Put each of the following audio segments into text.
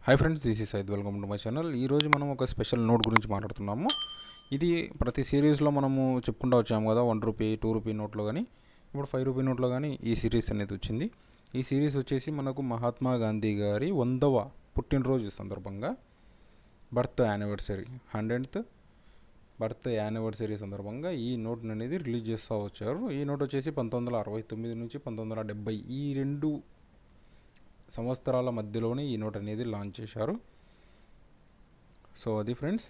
Hi friends, this is Syed. Welcome to my channel. ఈరోజు మనం ఒక స్పెషల్ నోట్ గురించి మాట్లాడుతున్నాము. ఇది ప్రతి సిరీస్లో మనము చెప్పుకుంటూ వచ్చాము కదా, 1 రూపీ 2 రూపీ నోట్లో కానీ, ఇప్పుడు 5 రూపీ నోట్లో కానీ ఈ సిరీస్ అనేది వచ్చింది. ఈ సిరీస్ వచ్చేసి మనకు మహాత్మా గాంధీ గారి 100వ పుట్టినరోజు సందర్భంగా birth anniversary 100th birth anniversary సందర్భంగా ఈ నోట్ అనేది రిలీజ్ చేస్తూ వచ్చారు. ఈ నోట్ వచ్చేసి 1969 నుంచి 1970 ఈ 2 సంవత్సరాల మధ్యలోనే ఈ నోట్ అనేది లాంచ్ చేశారు. సో అది ఫ్రెండ్స్.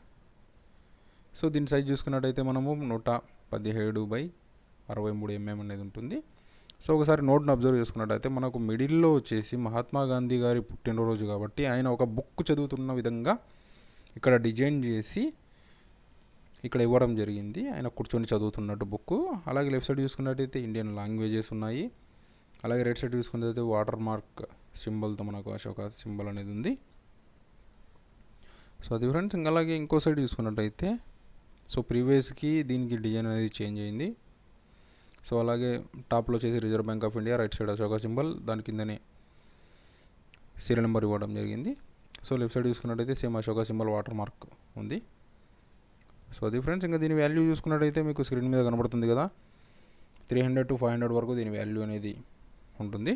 సో దీని సైజ్ చూసుకున్నట్టయితే మనము 117/63 mm అనేది ఉంటుంది. సో ఒకసారి నోట్ను అబ్జర్వ్ చేసుకున్నట్టయితే మనకు మిడిల్లో వచ్చేసి మహాత్మా గాంధీ గారి పుట్టినరోజు కాబట్టి ఆయన ఒక బుక్ చదువుతున్న విధంగా ఇక్కడ డిజైన్ చేసి ఇక్కడ ఇవ్వడం జరిగింది. ఆయన కూర్చొని చదువుతున్నట్టు బుక్. అలాగే లెఫ్ట్ సైడ్ చూసుకున్నట్టయితే ఇండియన్ లాంగ్వేజెస్ ఉన్నాయి. అలాగే రైట్ సైడ్ చూసుకున్నట్టయితే వాటర్ మార్క్ సింబల్తో మనకు అశోక సింబల్ అనేది ఉంది. సో అది ఫ్రెండ్స్. ఇంకా అలాగే ఇంకో సైడ్ చూసుకున్నట్టయితే సో ప్రీవియస్కి దీనికి డిజైన్ అనేది చేంజ్ అయింది. సో అలాగే టాప్లో వచ్చేసి reserve bank of India, right side Ashoka symbol, దాని కిందనే సీరియల్ నెంబర్ ఇవ్వడం జరిగింది. సో లెఫ్ట్ సైడ్ చూసుకున్నట్టయితే same Ashoka symbol water mark ఉంది. సో అది ఫ్రెండ్స్. ఇంకా దీని వాల్యూ చూసుకున్నట్టయితే మీకు స్క్రీన్ మీద కనబడుతుంది కదా, 300 to 500 వరకు దీని వాల్యూ అనేది ఉంటుంది.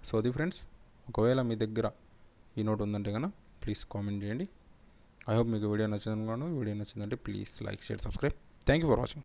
సో అది ఫ్రెండ్స్. ఒకవేళ మీ దగ్గర ఈ నోట్ ఉందంటే కనుక ప్లీజ్ కామెంట్ చేయండి. ఐ హోప్ మీకు వీడియో నచ్చిందనుకున్నాను. వీడియో నచ్చిందంటే please like, share, subscribe. Thank you for watching.